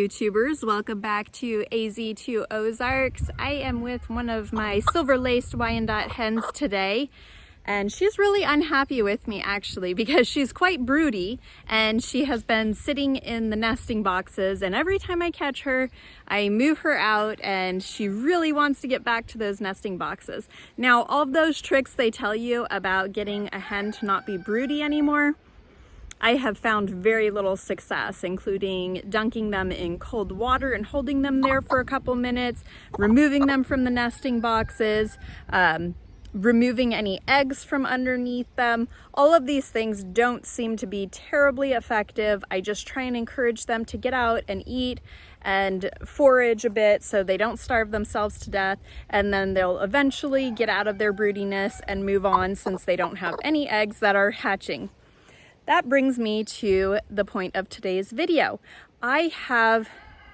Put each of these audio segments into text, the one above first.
YouTubers, welcome back to AZ2 Ozarks. I am with one of my silver-laced Wyandotte hens today, and she's really unhappy with me actually because she's quite broody and she has been sitting in the nesting boxes, and every time I catch her I move her out and she really wants to get back to those nesting boxes. Now, all of those tricks they tell you about getting a hen to not be broody anymore, I have found very little success, including dunking them in cold water and holding them there for a couple minutes, removing them from the nesting boxes, removing any eggs from underneath them. All of these things don't seem to be terribly effective. I just try and encourage them to get out and eat and forage a bit so they don't starve themselves to death, and then they'll eventually get out of their broodiness and move on since they don't have any eggs that are hatching. That brings me to the point of today's video. I have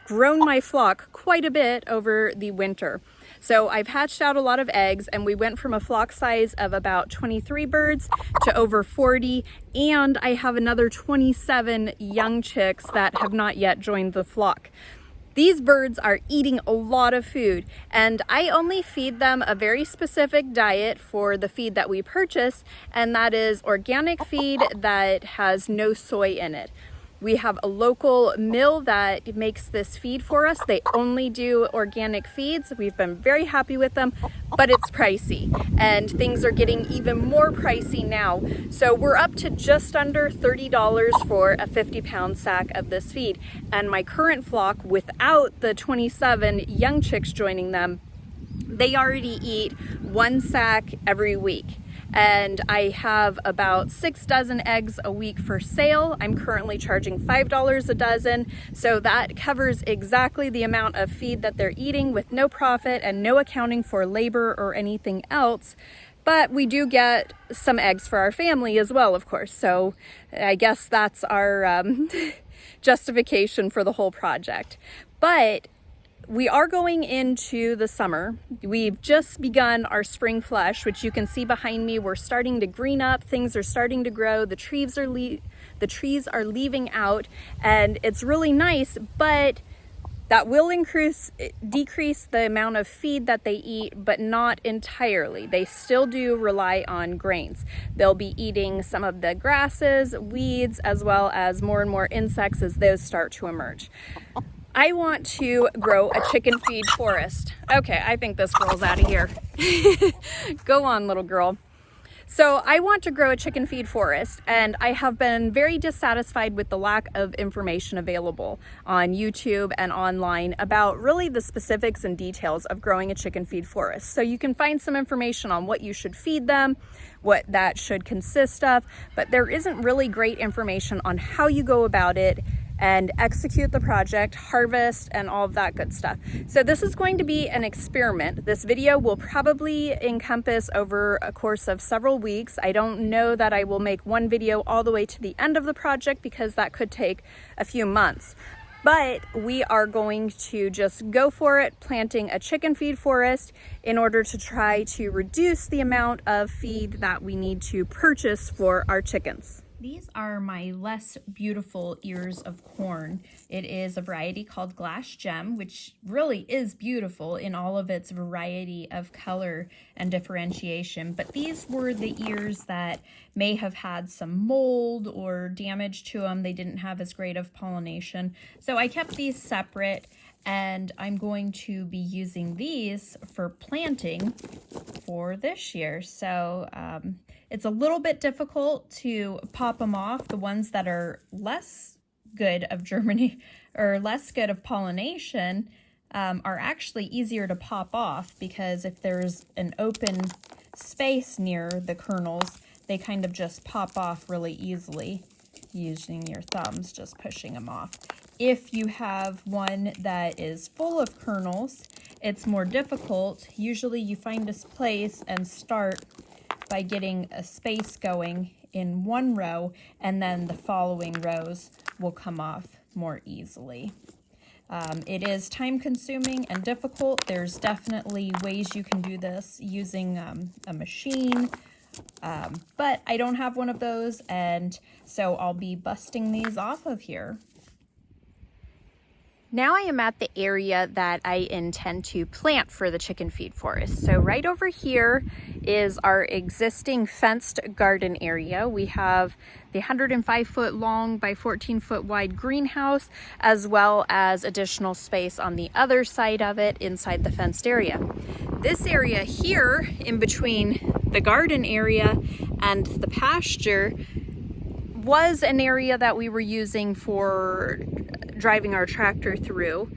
grown my flock quite a bit over the winter. So I've hatched out a lot of eggs, and we went from a flock size of about 23 birds to over 40, and I have another 27 young chicks that have not yet joined the flock. These birds are eating a lot of food, and I only feed them a very specific diet for the feed that we purchase, and that is organic feed that has no soy in it. We have a local mill that makes this feed for us. They only do organic feeds. We've been very happy with them, but it's pricey, and things are getting even more pricey now. So we're up to just under $30 for a 50-pound sack of this feed. And my current flock, without the 27 young chicks joining them, they already eat one sack every week. And I have about 6 dozen eggs a week for sale. I'm currently charging $5 a dozen, so that covers exactly the amount of feed that they're eating with no profit and no accounting for labor or anything else. But we do get some eggs for our family as well, of course, so I guess that's our justification for the whole project. But we are going into the summer. We've just begun our spring flush, which you can see behind me. We're starting to green up, things are starting to grow, the trees are leaving out, and it's really nice, but that will decrease the amount of feed that they eat, but not entirely. They still do rely on grains. They'll be eating some of the grasses, weeds, as well as more and more insects as those start to emerge. I want to grow a chicken feed forest. Okay, I think this girl's out of here. Go on, little girl. So I want to grow a chicken feed forest, and I have been very dissatisfied with the lack of information available on YouTube and online about really the specifics and details of growing a chicken feed forest. So you can find some information on what you should feed them, what that should consist of, but there isn't really great information on how you go about it and execute the project, harvest, and all of that good stuff. So this is going to be an experiment. This video will probably encompass over a course of several weeks. I don't know that I will make one video all the way to the end of the project because that could take a few months. But we are going to just go for it, planting a chicken feed forest in order to try to reduce the amount of feed that we need to purchase for our chickens. These are my less beautiful ears of corn. It is a variety called Glass Gem, which really is beautiful in all of its variety of color and differentiation. But these were the ears that may have had some mold or damage to them. They didn't have as great of pollination. So I kept these separate, and I'm going to be using these for planting for this year. So it's a little bit difficult to pop them off. The ones that are less good of germination or less good of pollination are actually easier to pop off, because if there's an open space near the kernels, they kind of just pop off really easily using your thumbs, just pushing them off. If you have one that is full of kernels, it's more difficult. Usually you find a place and start by getting a space going in one row, and then the following rows will come off more easily. It is time consuming and difficult. There's definitely ways you can do this using a machine, but I don't have one of those, and so I'll be busting these off of here. Now I am at the area that I intend to plant for the chicken feed forest. So right over here is our existing fenced garden area. We have the 105-foot long by 14-foot wide greenhouse, as well as additional space on the other side of it inside the fenced area. This area here in between the garden area and the pasture was an area that we were using for driving our tractor through,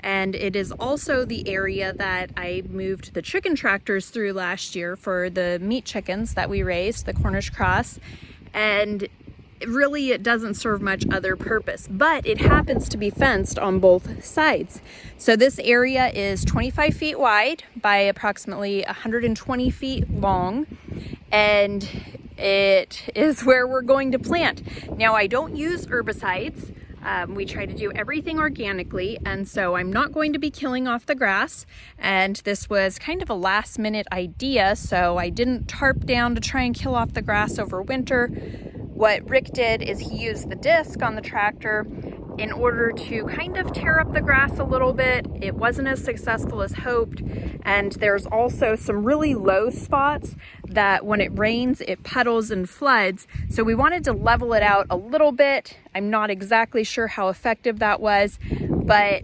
and it is also the area that I moved the chicken tractors through last year for the meat chickens that we raised, the Cornish cross, and really it doesn't serve much other purpose, but it happens to be fenced on both sides. So this area is 25 feet wide by approximately 120 feet long, and it is where we're going to plant. Now I don't use herbicides. We try to do everything organically, and so I'm not going to be killing off the grass, and this was kind of a last minute idea, so I didn't tarp down to try and kill off the grass over winter. What Rick did is he used the disc on the tractor in order to kind of tear up the grass a little bit. It wasn't as successful as hoped, and there's also some really low spots that when it rains it puddles and floods, so we wanted to level it out a little bit. I'm not exactly sure how effective that was, but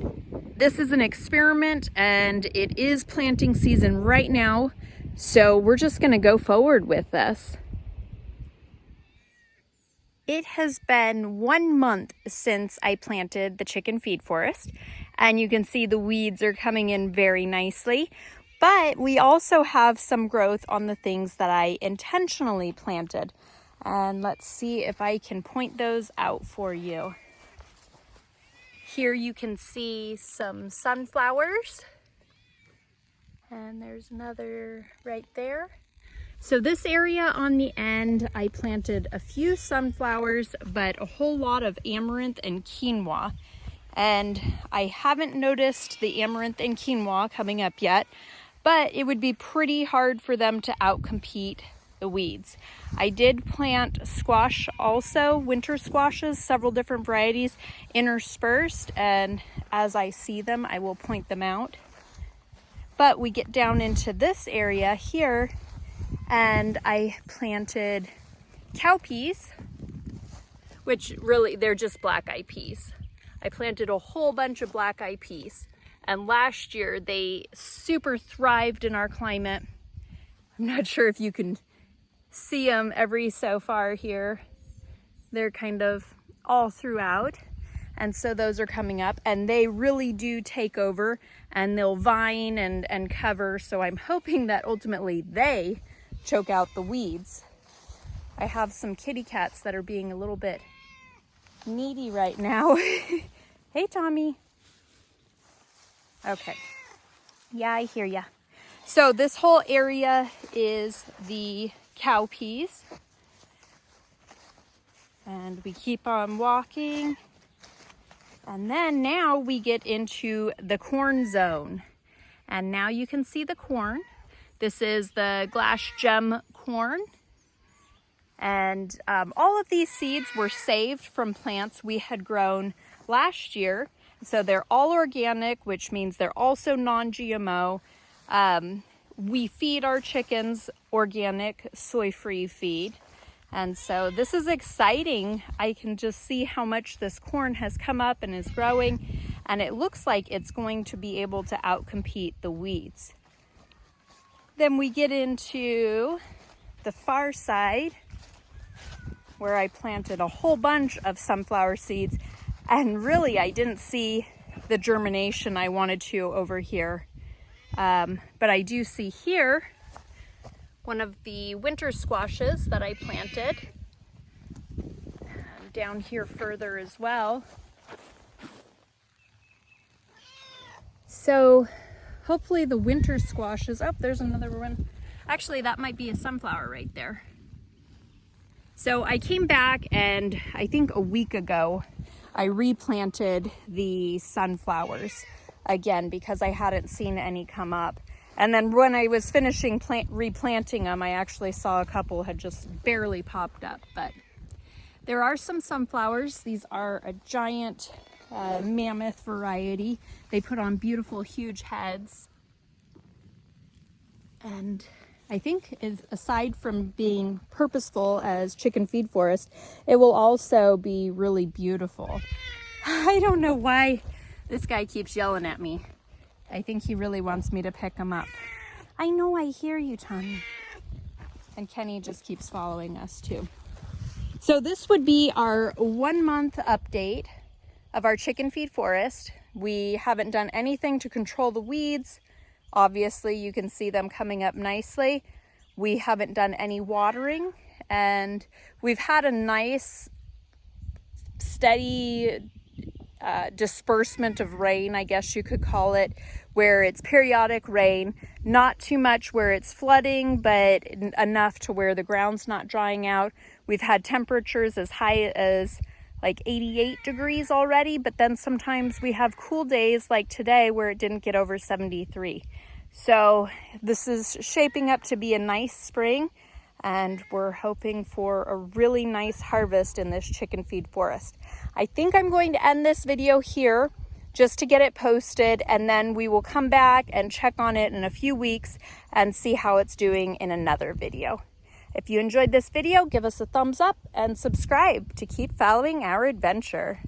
this is an experiment and it is planting season right now, so we're just going to go forward with this. It has been 1 month since I planted the chicken feed forest, and you can see the weeds are coming in very nicely, but we also have some growth on the things that I intentionally planted. And let's see if I can point those out for you. Here you can see some sunflowers, and there's another right there. So this area on the end, I planted a few sunflowers, but a whole lot of amaranth and quinoa. And I haven't noticed the amaranth and quinoa coming up yet, but it would be pretty hard for them to outcompete the weeds. I did plant squash also, winter squashes, several different varieties interspersed, and as I see them, I will point them out. But we get down into this area here, and I planted cowpeas, which really, they're just black-eyed peas. I planted a whole bunch of black-eyed peas, and last year they super thrived in our climate. I'm not sure if you can see them every so far here. They're kind of all throughout, and so those are coming up, and they really do take over, and they'll vine and cover, so I'm hoping that ultimately they choke out the weeds. I have some kitty cats that are being a little bit needy right now. Hey, Tommy. Okay. Yeah, I hear ya. So this whole area is the cowpeas. And we keep on walking. And then now we get into the corn zone. And now you can see the corn. This is the glass gem corn, and all of these seeds were saved from plants we had grown last year. So they're all organic, which means they're also non-GMO. We feed our chickens organic, soy-free feed, and so this is exciting. I can just see how much this corn has come up and is growing, and it looks like it's going to be able to outcompete the weeds. Then we get into the far side where I planted a whole bunch of sunflower seeds, and really I didn't see the germination I wanted to over here. But I do see here one of the winter squashes that I planted. Down here further as well. So hopefully the winter squashes, oh, there's another one. Actually, that might be a sunflower right there. So I came back, and I think a week ago, I replanted the sunflowers again because I hadn't seen any come up. And then when I was finishing replanting them, I actually saw a couple had just barely popped up. But there are some sunflowers. These are a giant mammoth variety. They put on beautiful, huge heads. And I think aside from being purposeful as Chicken Feed Forest, it will also be really beautiful. I don't know why this guy keeps yelling at me. I think he really wants me to pick him up. I know, I hear you, Tommy. And Kenny just keeps following us too. So this would be our 1 month update of our Chicken Feed Forest. We haven't done anything to control the weeds. Obviously, you can see them coming up nicely. We haven't done any watering, and we've had a nice, steady disbursement of rain, I guess you could call it, where it's periodic rain, not too much where it's flooding, but enough to where the ground's not drying out. We've had temperatures as high as like 88 degrees already, but then sometimes we have cool days like today where it didn't get over 73. So this is shaping up to be a nice spring, and we're hoping for a really nice harvest in this Chicken Feed Forest. I think I'm going to end this video here just to get it posted, and then we will come back and check on it in a few weeks and see how it's doing in another video. If you enjoyed this video, give us a thumbs up and subscribe to keep following our adventure.